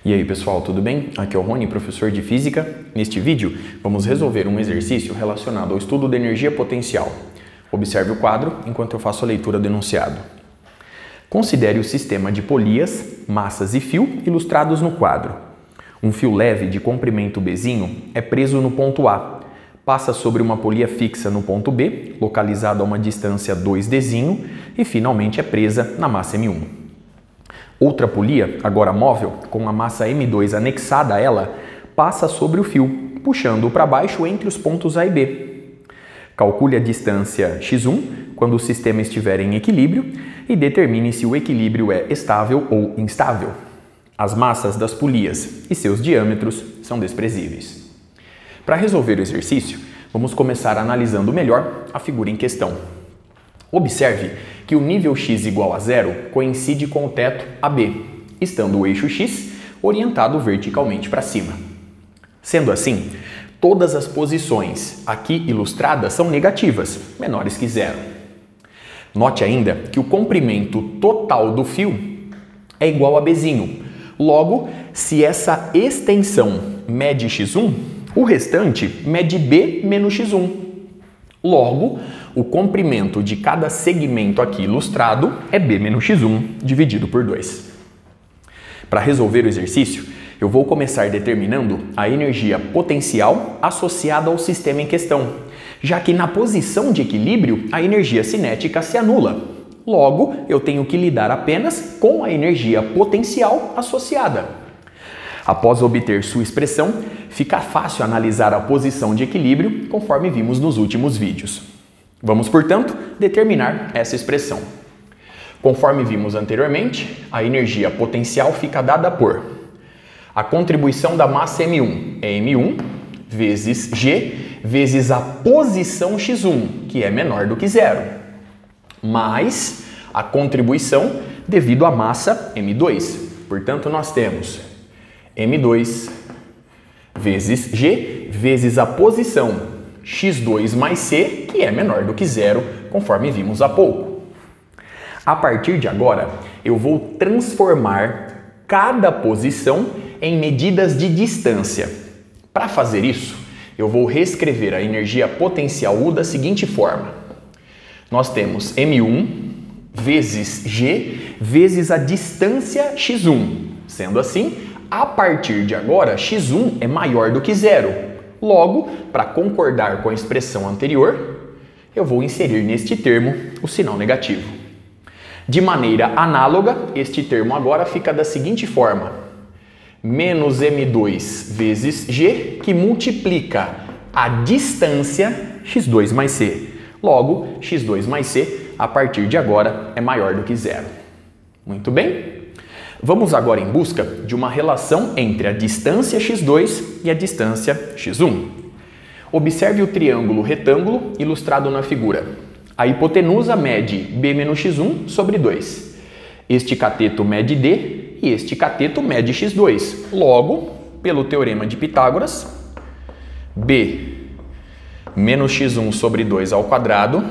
E aí pessoal, tudo bem? Aqui é o Rony, professor de Física. Neste vídeo, vamos resolver um exercício relacionado ao estudo da energia potencial. Observe o quadro enquanto eu faço a leitura do enunciado. Considere o sistema de polias, massas e fio ilustrados no quadro. Um fio leve de comprimento Bzinho é preso no ponto A, passa sobre uma polia fixa no ponto B, localizado a uma distância 2Dzinho, e finalmente é presa na massa M1. Outra polia, agora móvel, com a massa M2 anexada a ela, passa sobre o fio, puxando-o para baixo entre os pontos A e B. Calcule a distância x1 quando o sistema estiver em equilíbrio e determine se o equilíbrio é estável ou instável. As massas das polias e seus diâmetros são desprezíveis. Para resolver o exercício, vamos começar analisando melhor a figura em questão. Observe que o nível x igual a zero coincide com o teto AB, estando o eixo x orientado verticalmente para cima. Sendo assim, todas as posições aqui ilustradas são negativas, menores que zero. Note ainda que o comprimento total do fio é igual a Bzinho. Logo, se essa extensão mede x1, o restante mede B menos x1. Logo, o comprimento de cada segmento aqui ilustrado é B menos x1 dividido por 2. Para resolver o exercício, eu vou começar determinando a energia potencial associada ao sistema em questão, já que na posição de equilíbrio a energia cinética se anula. Logo, eu tenho que lidar apenas com a energia potencial associada. Após obter sua expressão, fica fácil analisar a posição de equilíbrio, conforme vimos nos últimos vídeos. Vamos, portanto, determinar essa expressão. Conforme vimos anteriormente, a energia potencial fica dada por a contribuição da massa M1 é M1 vezes G vezes a posição x1, que é menor do que zero, mais a contribuição devido à massa M2. Portanto, nós temos M2 vezes G vezes a posição x2 mais C, que é menor do que zero, conforme vimos há pouco. A partir de agora, eu vou transformar cada posição em medidas de distância. Para fazer isso, eu vou reescrever a energia potencial U da seguinte forma. Nós temos M1 vezes G vezes a distância x1. Sendo assim, a partir de agora, x1 é maior do que zero. Logo, para concordar com a expressão anterior, eu vou inserir neste termo o sinal negativo. De maneira análoga, este termo agora fica da seguinte forma: menos M2 vezes G, que multiplica a distância x2 mais C. Logo, x2 mais C, a partir de agora, é maior do que zero. Muito bem? Vamos agora em busca de uma relação entre a distância x2 e a distância x1. Observe o triângulo retângulo ilustrado na figura. A hipotenusa mede B menos x1 sobre 2. Este cateto mede D e este cateto mede x2. Logo, pelo teorema de Pitágoras, B menos x1 sobre 2 ao quadrado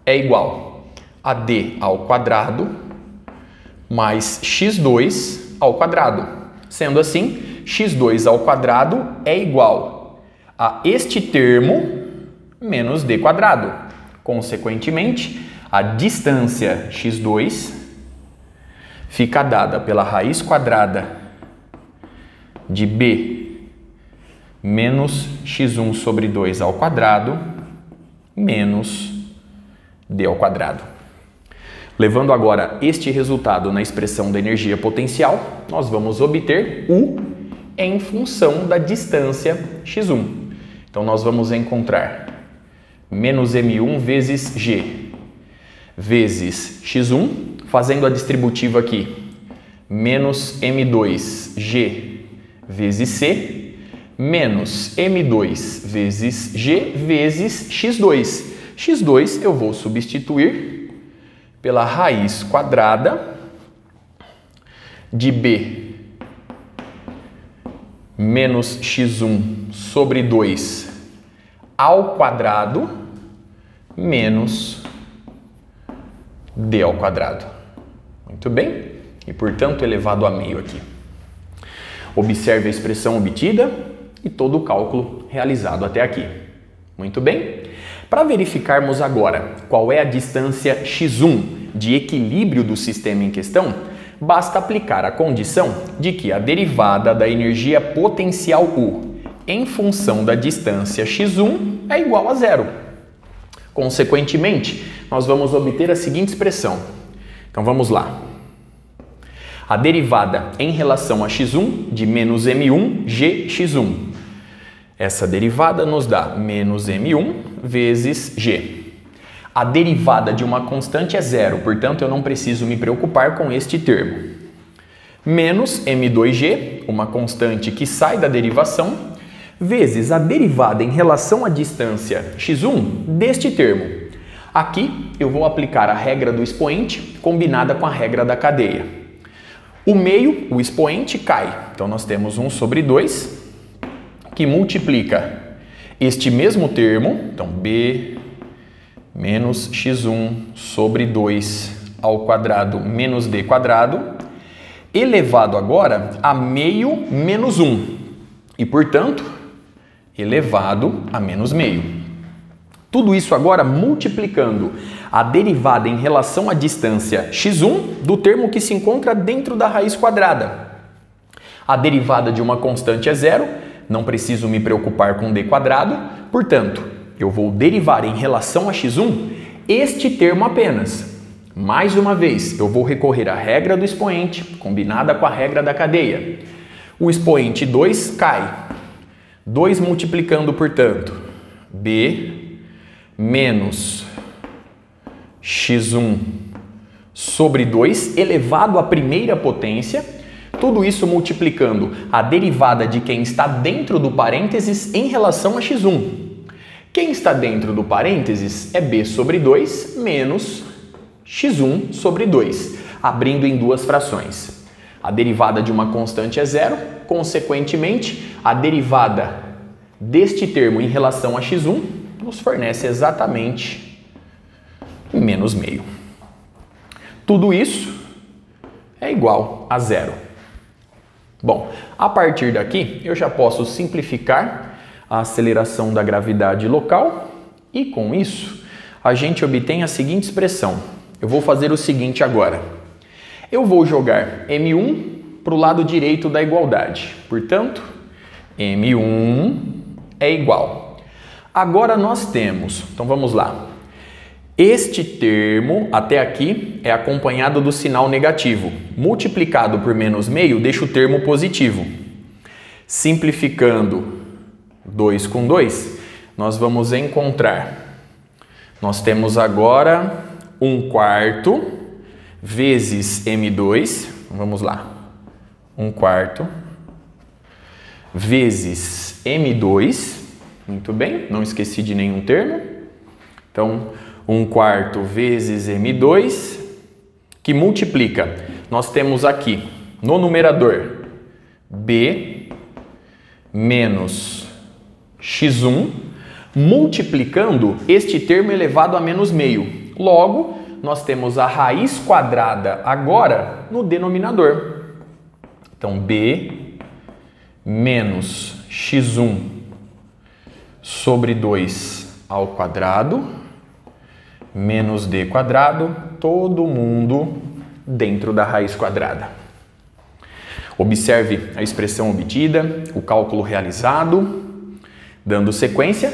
é igual a D ao quadrado mais x2 ao quadrado. Sendo assim, x2 ao quadrado é igual a este termo menos d quadrado. Consequentemente, a distância x2 fica dada pela raiz quadrada de b menos x1 sobre 2 ao quadrado menos d ao quadrado. Levando agora este resultado na expressão da energia potencial, nós vamos obter U em função da distância x1. Então, nós vamos encontrar menos M1 vezes G vezes x1, fazendo a distributiva aqui, menos M2G vezes C, menos M2 vezes G vezes x2. x2 eu vou substituir pela raiz quadrada de B menos x1 sobre 2 ao quadrado menos d ao quadrado. Muito bem? E, portanto, elevado a meio aqui. Observe a expressão obtida e todo o cálculo realizado até aqui. Muito bem? Para verificarmos agora qual é a distância x1 de equilíbrio do sistema em questão, basta aplicar a condição de que a derivada da energia potencial U em função da distância x1 é igual a zero. Consequentemente, nós vamos obter a seguinte expressão. Então vamos lá. A derivada em relação a x1 de menos m1 gx1. Essa derivada nos dá menos m1 vezes g. A derivada de uma constante é zero, portanto eu não preciso me preocupar com este termo. Menos m2g, uma constante que sai da derivação, vezes a derivada em relação à distância x1 deste termo. Aqui eu vou aplicar a regra do expoente combinada com a regra da cadeia. O meio, o expoente, cai. Então nós temos 1 sobre 2, que multiplica este mesmo termo, então b menos x1 sobre 2 ao quadrado menos d quadrado, elevado agora a meio menos 1, e portanto, elevado a menos meio. Tudo isso agora multiplicando a derivada em relação à distância x1 do termo que se encontra dentro da raiz quadrada. A derivada de uma constante é zero, não preciso me preocupar com d quadrado, portanto, eu vou derivar em relação a x1 este termo apenas. Mais uma vez, eu vou recorrer à regra do expoente, combinada com a regra da cadeia. O expoente 2 cai. 2 multiplicando, portanto, b menos x1 sobre 2 elevado à primeira potência. Tudo isso multiplicando a derivada de quem está dentro do parênteses em relação a x1. Quem está dentro do parênteses é b sobre 2 menos x1 sobre 2, abrindo em duas frações. A derivada de uma constante é zero, consequentemente, a derivada deste termo em relação a x1 nos fornece exatamente menos meio. Tudo isso é igual a zero. Bom, a partir daqui eu já posso simplificar a aceleração da gravidade local e com isso a gente obtém a seguinte expressão. Eu vou fazer o seguinte agora. Eu vou jogar m1 para o lado direito da igualdade. Portanto, m1 é igual. Agora nós temos, então vamos lá. Este termo, até aqui, é acompanhado do sinal negativo. Multiplicado por menos meio, deixa o termo positivo. Simplificando 2 com 2, nós vamos encontrar. Nós temos agora 1/4 vezes m2. Vamos lá. 1/4 vezes m2. Muito bem, não esqueci de nenhum termo. Então, 1/4 vezes m2, que multiplica. Nós temos aqui, no numerador, b menos x1, multiplicando este termo elevado a menos meio. Logo, nós temos a raiz quadrada agora no denominador. Então, b menos x1 sobre 2 ao quadrado menos d quadrado, todo mundo dentro da raiz quadrada. Observe a expressão obtida, o cálculo realizado. Dando sequência,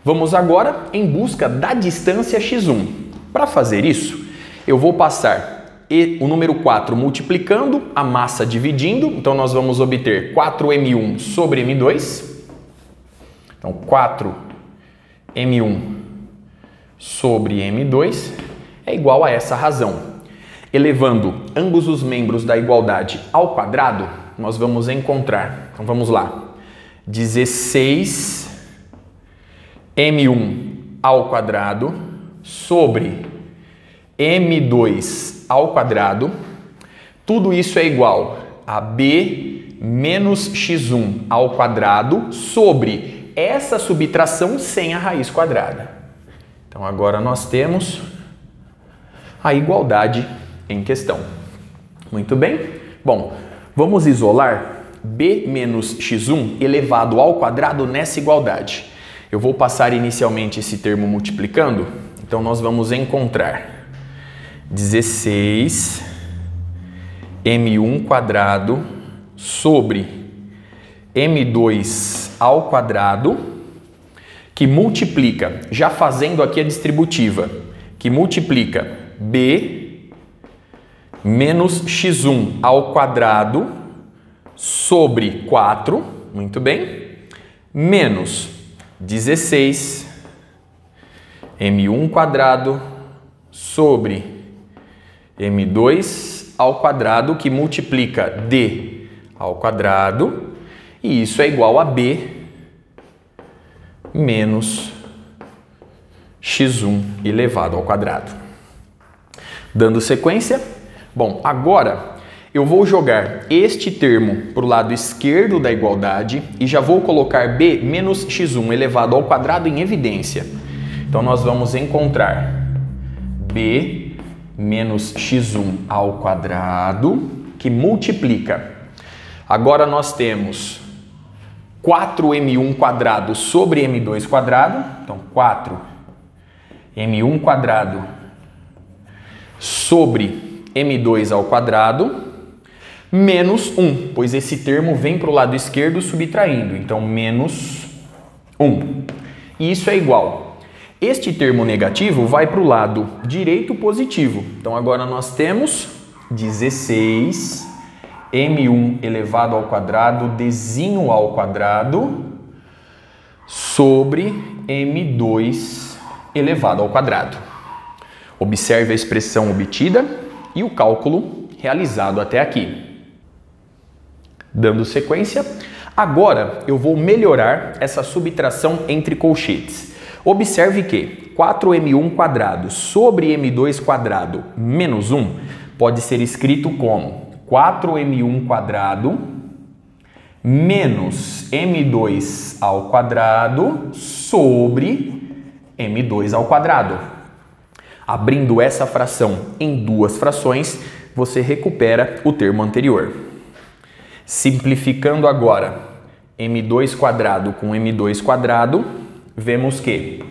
vamos agora em busca da distância x1. Para fazer isso, eu vou passar o número 4 multiplicando, a massa dividindo, então nós vamos obter 4m1 sobre m2. Então, 4m1 sobre m2 é igual a essa razão. Elevando ambos os membros da igualdade ao quadrado, nós vamos encontrar, então vamos lá, 16m1 ao quadrado sobre m2 ao quadrado. Tudo isso é igual a b menos x1 ao quadrado sobre essa subtração sem a raiz quadrada. Então, agora nós temos a igualdade em questão. Muito bem? Bom, vamos isolar b menos x1 elevado ao quadrado nessa igualdade? Eu vou passar inicialmente esse termo multiplicando, então nós vamos encontrar 16 m1 quadrado sobre m2 ao quadrado, que multiplica, já fazendo aqui a distributiva, que multiplica b menos x1 ao quadrado sobre 4, muito bem, menos 16 m1 quadrado sobre m2 ao quadrado, que multiplica d ao quadrado, e isso é igual a b menos x1 elevado ao quadrado. Dando sequência, bom, agora eu vou jogar este termo para o lado esquerdo da igualdade e já vou colocar b menos x1 elevado ao quadrado em evidência. Então nós vamos encontrar b menos x1 ao quadrado, que multiplica. Agora nós temos 4m1 quadrado sobre m2 quadrado, então 4m1 quadrado sobre m2 ao quadrado, menos 1, pois esse termo vem para o lado esquerdo subtraindo, então menos 1. E isso é igual. Este termo negativo vai para o lado direito positivo, então agora nós temos 16 m1 elevado ao quadrado, dzinho ao quadrado, sobre m2 elevado ao quadrado. Observe a expressão obtida e o cálculo realizado até aqui. Dando sequência, agora eu vou melhorar essa subtração entre colchetes. Observe que 4m1 quadrado sobre m2 quadrado menos 1 pode ser escrito como 4m1 quadrado menos m2 ao quadrado sobre m2 ao quadrado. Abrindo essa fração em duas frações, você recupera o termo anterior. Simplificando agora m2 quadrado com m2 quadrado, vemos que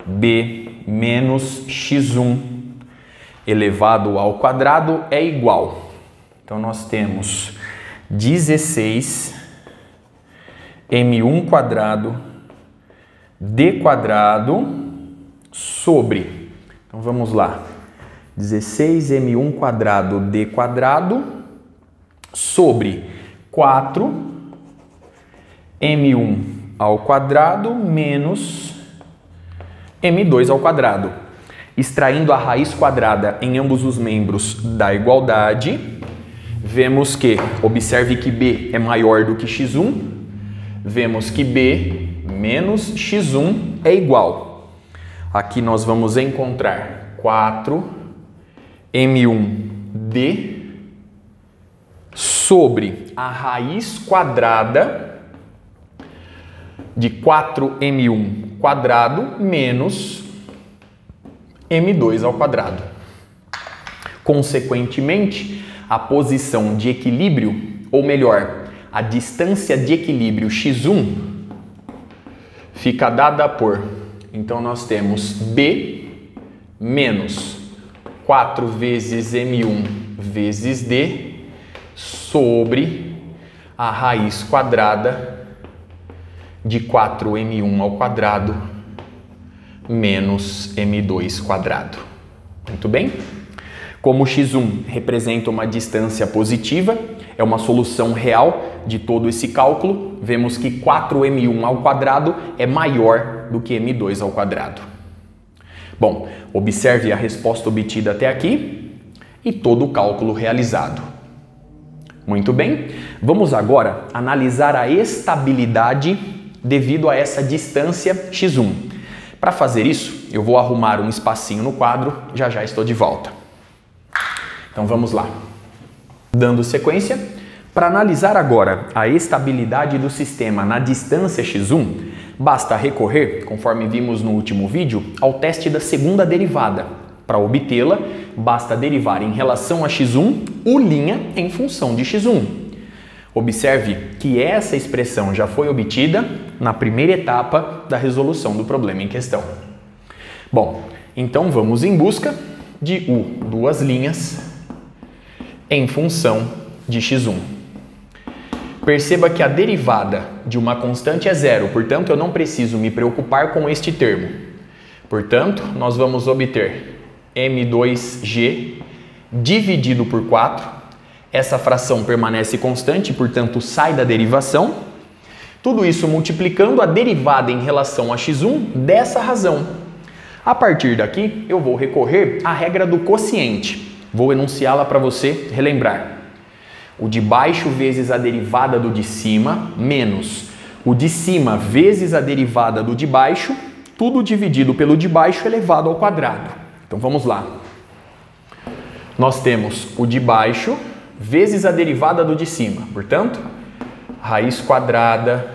b menos x1 elevado ao quadrado é igual. Então nós temos 16 m1 quadrado d quadrado sobre, então vamos lá, 16m1 quadrado d quadrado sobre 4m1 ao quadrado menos m2 ao quadrado. Extraindo a raiz quadrada em ambos os membros da igualdade, vemos que, observe que b é maior do que x1, vemos que b menos x1 é igual. Aqui nós vamos encontrar 4m1d sobre a raiz quadrada de 4m1 quadrado menos m2 ao quadrado. Consequentemente, a posição de equilíbrio, ou melhor, a distância de equilíbrio x1 fica dada por, então nós temos b menos 4 vezes m1 vezes d sobre a raiz quadrada de 4m1 ao quadrado menos m2 quadrado. Muito bem? Como x1 representa uma distância positiva, é uma solução real de todo esse cálculo, vemos que 4m1 ao quadrado é maior do que m2 ao quadrado. Bom, observe a resposta obtida até aqui e todo o cálculo realizado. Muito bem, vamos agora analisar a estabilidade devido a essa distância x1. Para fazer isso, eu vou arrumar um espacinho no quadro, já já estou de volta. Então vamos lá. Dando sequência, para analisar agora a estabilidade do sistema na distância x1, basta recorrer, conforme vimos no último vídeo, ao teste da segunda derivada. Para obtê-la, basta derivar em relação a x1 u' em função de x1. Observe que essa expressão já foi obtida na primeira etapa da resolução do problema em questão. Bom, então vamos em busca de U, duas linhas, em função de x1. Perceba que a derivada de uma constante é zero, portanto eu não preciso me preocupar com este termo. Portanto, nós vamos obter m2g dividido por 4. Essa fração permanece constante, portanto sai da derivação. Tudo isso multiplicando a derivada em relação a x1 dessa razão. A partir daqui, eu vou recorrer à regra do quociente. Vou enunciá-la para você relembrar. O de baixo vezes a derivada do de cima, menos o de cima vezes a derivada do de baixo, tudo dividido pelo de baixo elevado ao quadrado. Então vamos lá. Nós temos o de baixo vezes a derivada do de cima. Portanto, raiz quadrada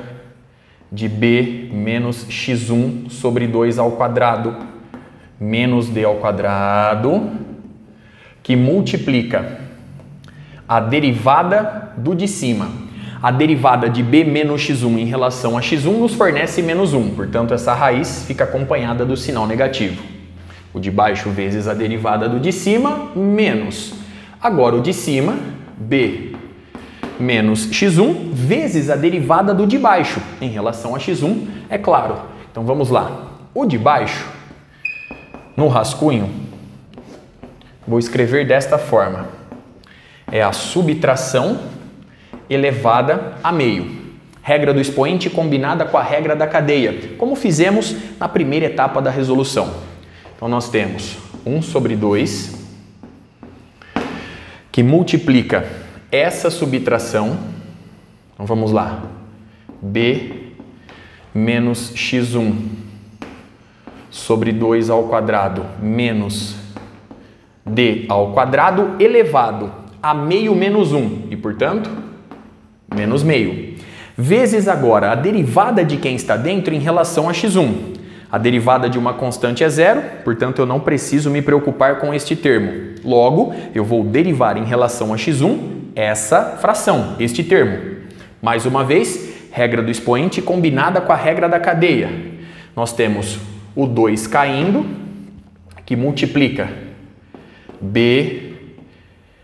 de b menos x1 sobre 2 ao quadrado menos d ao quadrado, que multiplica a derivada do de cima. A derivada de b menos x1 em relação a x1 nos fornece menos 1. Portanto, essa raiz fica acompanhada do sinal negativo. O de baixo vezes a derivada do de cima, menos. Agora o de cima, b menos x1, vezes a derivada do de baixo em relação a x1, é claro. Então vamos lá. O de baixo, no rascunho, vou escrever desta forma. É a subtração elevada a meio. Regra do expoente combinada com a regra da cadeia, como fizemos na primeira etapa da resolução. Então nós temos 1 sobre 2, que multiplica essa subtração. Então vamos lá. b menos x1 sobre 2 ao quadrado menos d ao quadrado elevado a meio menos 1 e, portanto, menos meio. Vezes agora a derivada de quem está dentro em relação a x1. A derivada de uma constante é zero, portanto eu não preciso me preocupar com este termo. Logo, eu vou derivar em relação a x1 essa fração, este termo. Mais uma vez, regra do expoente combinada com a regra da cadeia. Nós temos o 2 caindo, que multiplica b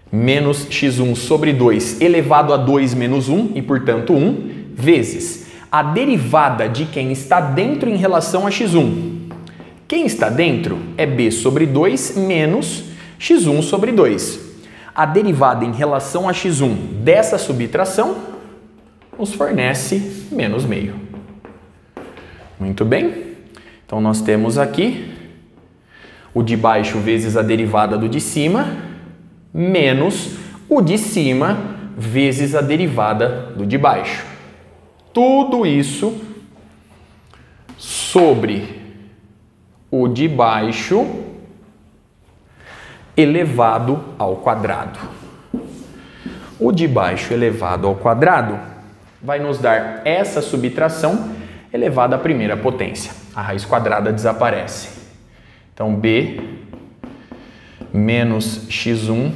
menos x1 sobre 2 elevado a 2 menos 1, e portanto 1, vezes a derivada de quem está dentro em relação a x1. Quem está dentro é b sobre 2 menos x1 sobre 2. A derivada em relação a x1 dessa subtração nos fornece menos meio. Muito bem. Então nós temos aqui o de baixo vezes a derivada do de cima, menos o de cima vezes a derivada do de baixo. Tudo isso sobre o de baixo elevado ao quadrado. O de baixo elevado ao quadrado vai nos dar essa subtração elevada à primeira potência. A raiz quadrada desaparece. Então, b menos x1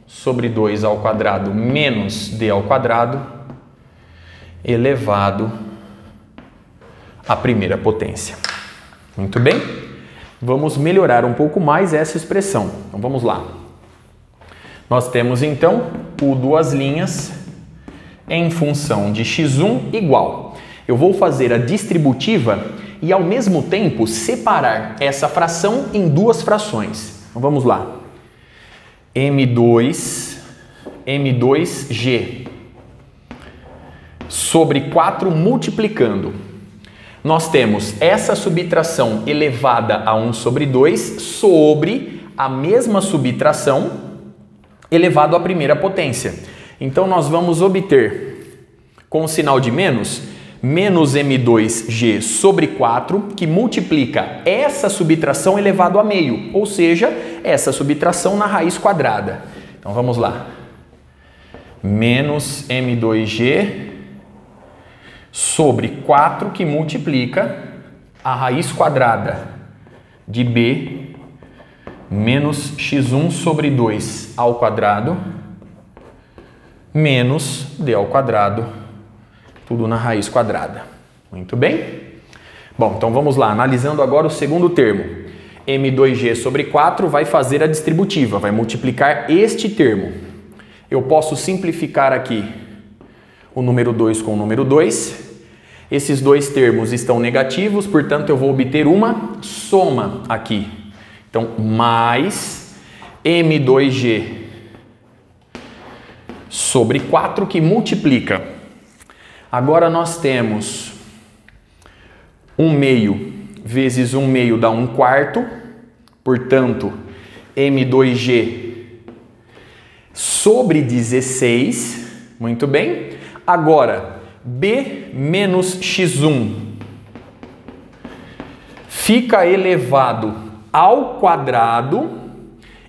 sobre 2 ao quadrado menos d ao quadrado elevado à primeira potência. Muito bem? Vamos melhorar um pouco mais essa expressão. Então vamos lá. Nós temos então o duas linhas em função de x1 igual. Eu vou fazer a distributiva e ao mesmo tempo separar essa fração em duas frações. Então vamos lá. m2g sobre 4 multiplicando. Nós temos essa subtração elevada a 1 sobre 2 sobre a mesma subtração elevado à primeira potência. Então nós vamos obter, com o sinal de menos, menos m2g sobre 4, que multiplica essa subtração elevado a meio, ou seja, essa subtração na raiz quadrada. Então vamos lá. Menos m2g sobre 4, que multiplica a raiz quadrada de b menos x1 sobre 2 ao quadrado menos d ao quadrado, tudo na raiz quadrada. Muito bem? Bom, então vamos lá, analisando agora o segundo termo. m2g sobre 4 vai fazer a distributiva, vai multiplicar este termo. Eu posso simplificar aqui o número 2 com o número 2. Esses dois termos estão negativos, portanto eu vou obter uma soma aqui. Então, mais m2g sobre 4 que multiplica. Agora nós temos 1/2 vezes 1/2 dá 1/4, portanto, m2g sobre 16, muito bem. Agora, b menos x1 fica elevado ao quadrado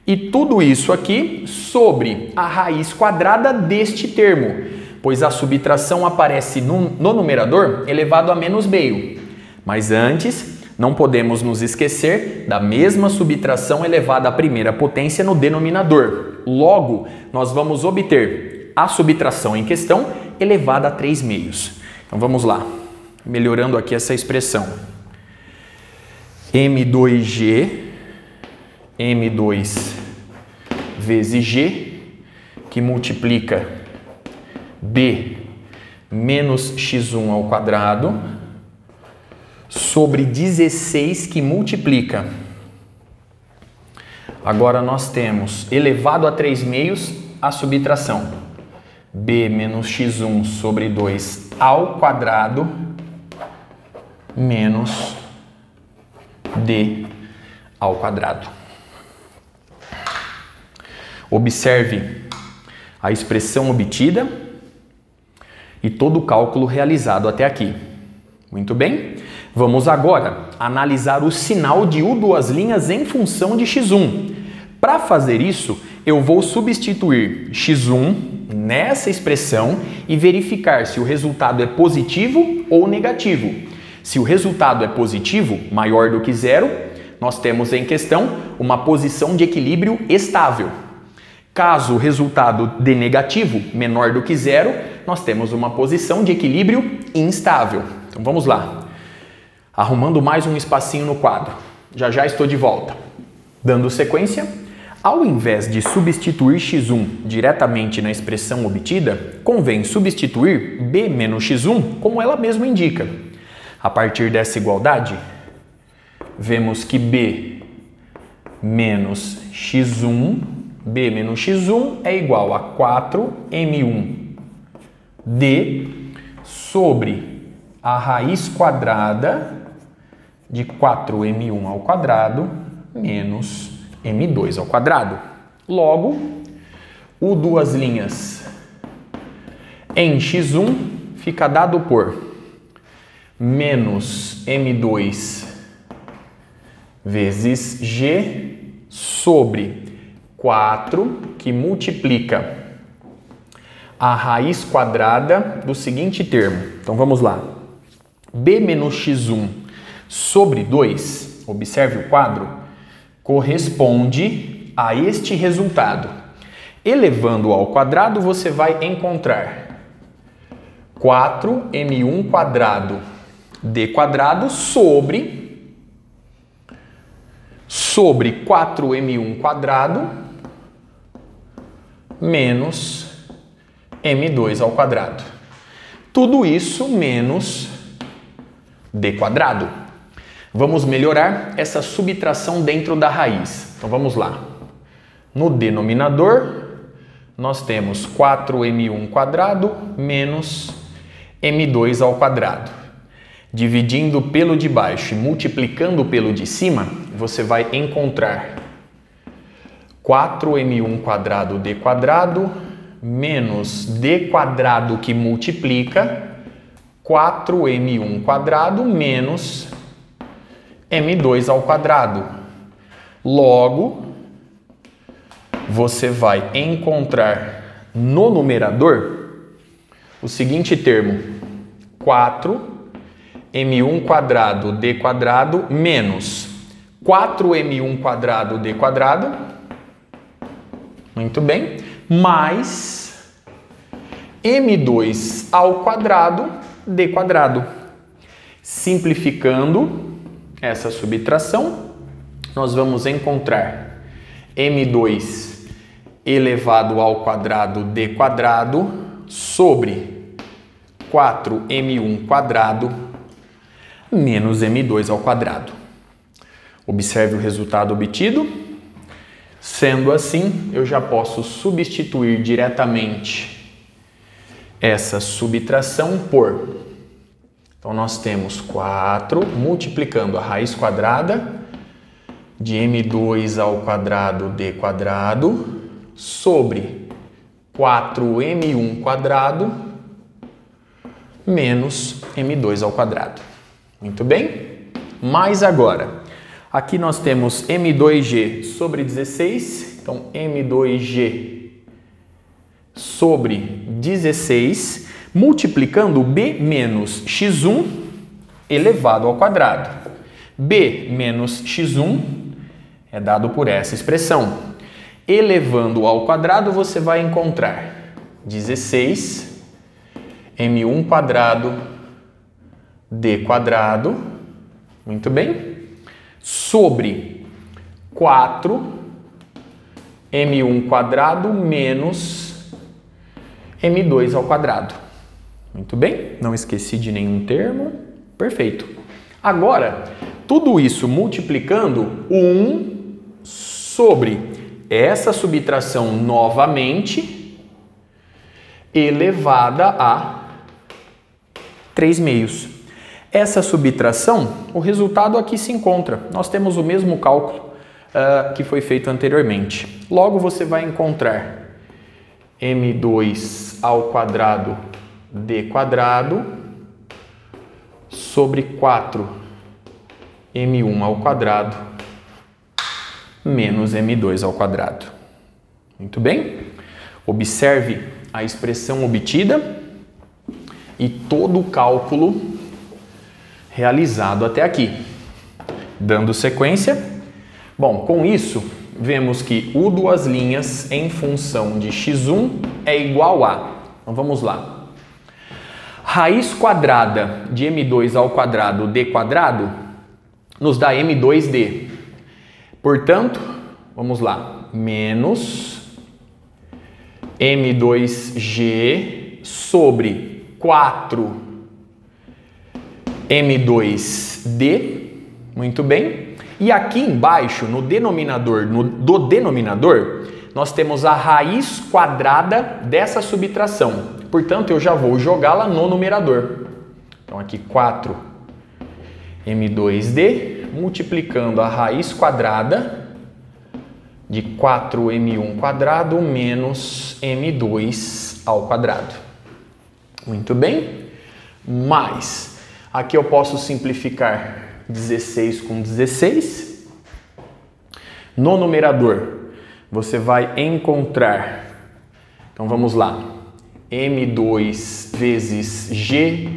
e tudo isso aqui sobre a raiz quadrada deste termo, pois a subtração aparece no numerador elevado a menos meio. Mas antes, não podemos nos esquecer da mesma subtração elevada à primeira potência no denominador. Logo, nós vamos obter a subtração em questão elevada a 3/2. Então vamos lá, melhorando aqui essa expressão. m2 vezes g, que multiplica b menos x1 ao quadrado, sobre 16 que multiplica. Agora nós temos elevado a 3/2 a subtração. b menos x1 sobre 2 ao quadrado menos d ao quadrado. Observe a expressão obtida e todo o cálculo realizado até aqui. Muito bem? Vamos agora analisar o sinal de U2' em função de x1. Para fazer isso, eu vou substituir x1 nessa expressão e verificar se o resultado é positivo ou negativo. Se o resultado é positivo, maior do que zero, nós temos em questão uma posição de equilíbrio estável. Caso o resultado dê negativo, menor do que zero, nós temos uma posição de equilíbrio instável. Então vamos lá. Arrumando mais um espacinho no quadro. Já já estou de volta. Dando sequência, ao invés de substituir x1 diretamente na expressão obtida, convém substituir b menos x1 como ela mesma indica. A partir dessa igualdade, vemos que b menos x1 é igual a 4m1d sobre a raiz quadrada de 4m1 ao quadrado menos m2 ao quadrado. Logo, U2' em x1 fica dado por menos m2 vezes g sobre 4, que multiplica a raiz quadrada do seguinte termo. Então vamos lá. b menos x1 sobre 2, observe o quadro, corresponde a este resultado. Elevando ao quadrado, você vai encontrar 4m1 quadrado d quadrado sobre 4m1 quadrado menos m2 ao quadrado. Tudo isso menos d quadrado. Vamos melhorar essa subtração dentro da raiz. Então vamos lá. No denominador, nós temos 4m1 quadrado menos m2 ao quadrado. Dividindo pelo de baixo e multiplicando pelo de cima, você vai encontrar 4m1 quadrado d quadrado menos d quadrado que multiplica 4m1 quadrado menos m2 ao quadrado. Logo, você vai encontrar no numerador o seguinte termo: 4m1 quadrado d quadrado menos 4m1 quadrado d quadrado, muito bem, mais m2 ao quadrado d quadrado. Simplificando essa subtração, nós vamos encontrar m2 elevado ao quadrado d quadrado sobre 4m1 quadrado menos m2 ao quadrado. Observe o resultado obtido. Sendo assim, eu já posso substituir diretamente essa subtração por... Então, nós temos 4 multiplicando a raiz quadrada de m2 ao quadrado d quadrado sobre 4m1 quadrado menos m2 ao quadrado. Muito bem? Mas agora, aqui nós temos m2g sobre 16, então m2g sobre 16, multiplicando b menos x1 elevado ao quadrado. b menos x1 é dado por essa expressão. Elevando ao quadrado, você vai encontrar 16 m1 quadrado d quadrado, muito bem, sobre 4 m1 quadrado menos m2 ao quadrado. Muito bem, não esqueci de nenhum termo, perfeito. Agora, tudo isso multiplicando o 1 sobre essa subtração novamente, elevada a 3/2. Essa subtração, o resultado aqui se encontra. Nós temos o mesmo cálculo que foi feito anteriormente. Logo, você vai encontrar m2 ao quadrado d quadrado sobre 4m1 ao quadrado menos m2 ao quadrado. Muito bem? Observe a expressão obtida e todo o cálculo realizado até aqui. Dando sequência, bom, com isso, vemos que u duas linhas em função de x1 é igual a, então vamos lá, raiz quadrada de m2 ao quadrado d quadrado nos dá m2d. Portanto, vamos lá, menos m2g sobre 4m2d, muito bem. E aqui embaixo, no denominador, do denominador, nós temos a raiz quadrada dessa subtração. Portanto, eu já vou jogá-la no numerador. Então, aqui 4m2d, multiplicando a raiz quadrada de 4m1 quadrado menos m2 ao quadrado. Muito bem? Mas, aqui eu posso simplificar 16 com 16. No numerador, você vai encontrar, então vamos lá, m2 vezes g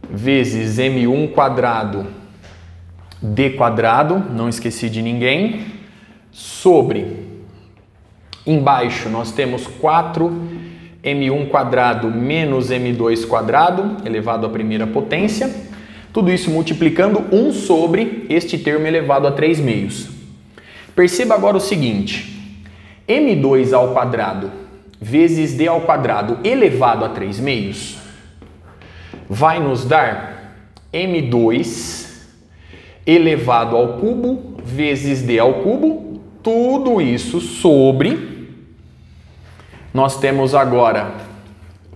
vezes m1 quadrado d quadrado, não esqueci de ninguém, sobre, embaixo nós temos 4m1 quadrado menos m2 quadrado elevado à primeira potência, tudo isso multiplicando 1 sobre este termo elevado a 3/2. Perceba agora o seguinte, m2 ao quadrado vezes d ao quadrado elevado a 3/2 vai nos dar m2 elevado ao cubo vezes d ao cubo, tudo isso sobre, nós temos agora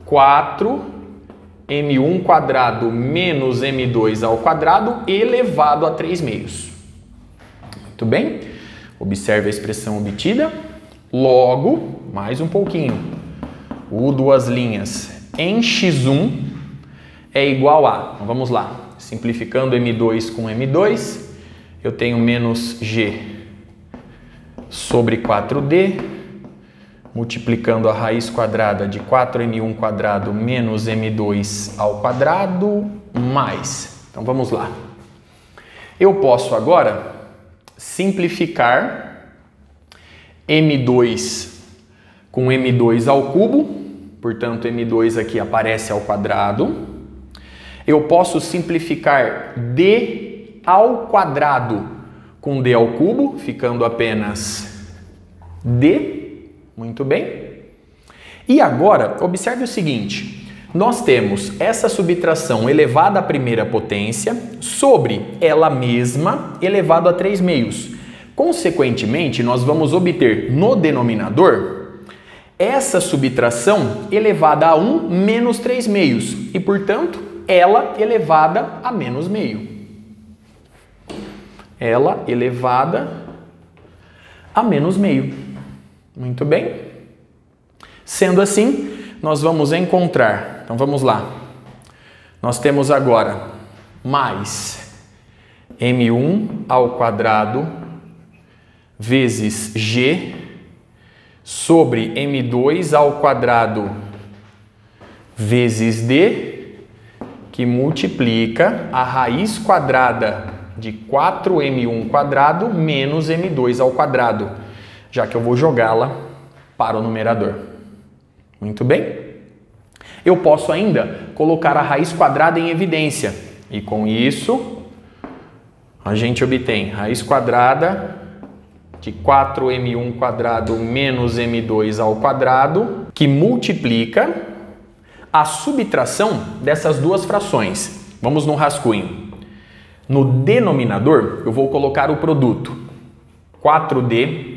4m1 quadrado menos m2 ao quadrado elevado a 3/2. Muito bem? Observe a expressão obtida. Logo, mais um pouquinho, u duas linhas em x1 é igual a, então vamos lá, simplificando m2 com m2, eu tenho menos g sobre 4d, multiplicando a raiz quadrada de 4m1 quadrado menos m2 ao quadrado, mais. Então vamos lá. Eu posso agora simplificar m2 com m2 ao cubo, portanto M2 aqui aparece ao quadrado. Eu posso simplificar D ao quadrado com D ao cubo, ficando apenas D. Muito bem. E agora, observe o seguinte. Nós temos essa subtração elevada à primeira potência sobre ela mesma elevado a 3 meios. Consequentemente, nós vamos obter no denominador essa subtração elevada a 1 menos 3 meios e, portanto, ela elevada a menos meio. Ela elevada a menos meio. Muito bem. Sendo assim, nós vamos encontrar, então vamos lá, nós temos agora mais M1 ao quadrado vezes G sobre M2 ao quadrado vezes D, que multiplica a raiz quadrada de 4M1 quadrado menos M2 ao quadrado, já que eu vou jogá-la para o numerador. Muito bem. Eu posso ainda colocar a raiz quadrada em evidência. E com isso, a gente obtém raiz quadrada de 4M1 quadrado menos M2 ao quadrado, que multiplica a subtração dessas duas frações. Vamos no rascunho. No denominador, eu vou colocar o produto 4D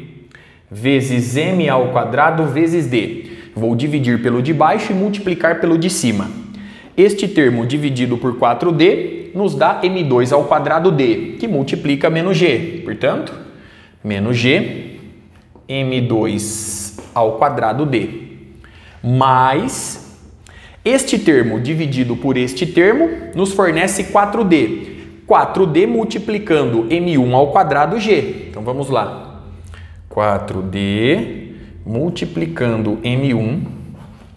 vezes M ao quadrado vezes D. Vou dividir pelo de baixo e multiplicar pelo de cima. Este termo dividido por 4D nos dá M2 ao quadrado D, que multiplica menos G. Portanto, menos G, M2 ao quadrado D. Mais este termo dividido por este termo nos fornece 4D. 4D multiplicando M1 ao quadrado G. Então vamos lá. 4D multiplicando M1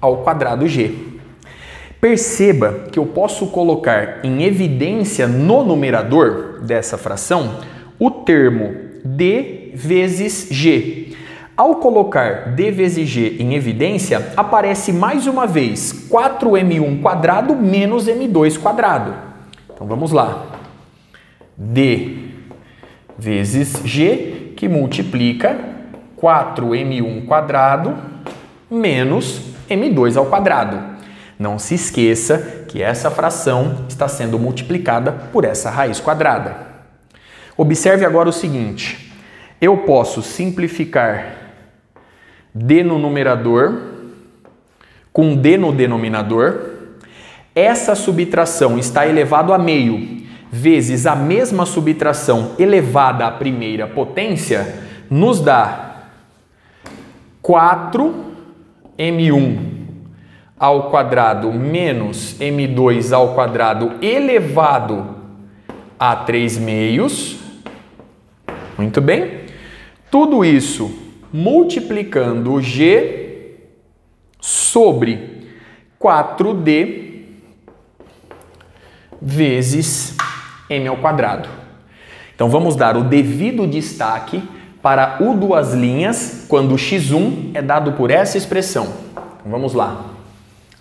ao quadrado G. Perceba que eu posso colocar em evidência no numerador dessa fração o termo D vezes G. Ao colocar D vezes G em evidência, aparece mais uma vez 4M1 quadrado menos M2 quadrado. Então vamos lá. D vezes G, que multiplica 4M1 quadrado menos M2 ao quadrado. Não se esqueça que essa fração está sendo multiplicada por essa raiz quadrada. Observe agora o seguinte. Eu posso simplificar D no numerador com D no denominador. Essa subtração está elevado a meio vezes a mesma subtração elevada à primeira potência nos dá 4M1 ao quadrado menos M2 ao quadrado elevado a 3 meios. Muito bem. Tudo isso multiplicando G sobre 4D vezes M ao quadrado. Então vamos dar o devido destaque para o duas linhas quando x1 é dado por essa expressão. Então, vamos lá.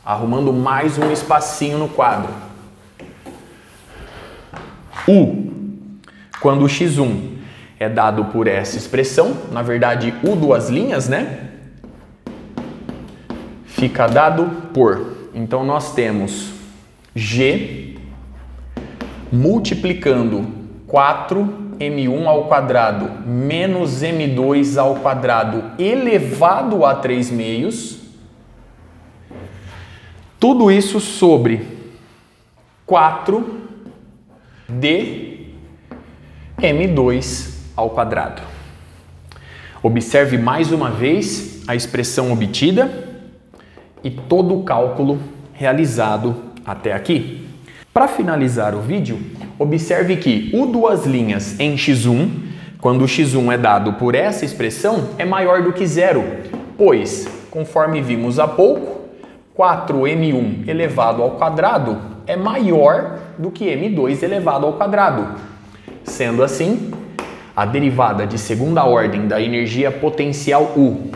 Arrumando mais um espacinho no quadro. U, quando x1 é dado por essa expressão, na verdade U duas linhas, né? Fica dado por. Então nós temos G multiplicando 4M1 ao quadrado menos M2 ao quadrado elevado a 3 meios. Tudo isso sobre 4D M2 ao quadrado. Observe mais uma vez a expressão obtida e todo o cálculo realizado até aqui. Para finalizar o vídeo, observe que o duas linhas em x1, quando o x1 é dado por essa expressão, é maior do que zero, pois, conforme vimos há pouco, 4m1 elevado ao quadrado é maior do que m2 elevado ao quadrado. Sendo assim, a derivada de segunda ordem da energia potencial U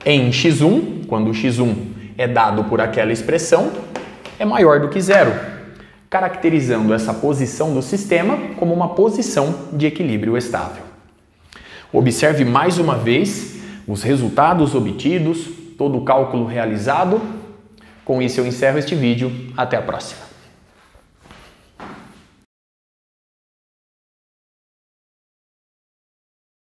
em x1, quando x1 é dado por aquela expressão é maior do que zero, caracterizando essa posição do sistema como uma posição de equilíbrio estável. Observe mais uma vez os resultados obtidos, todo o cálculo realizado. Com isso eu encerro este vídeo. Até a próxima.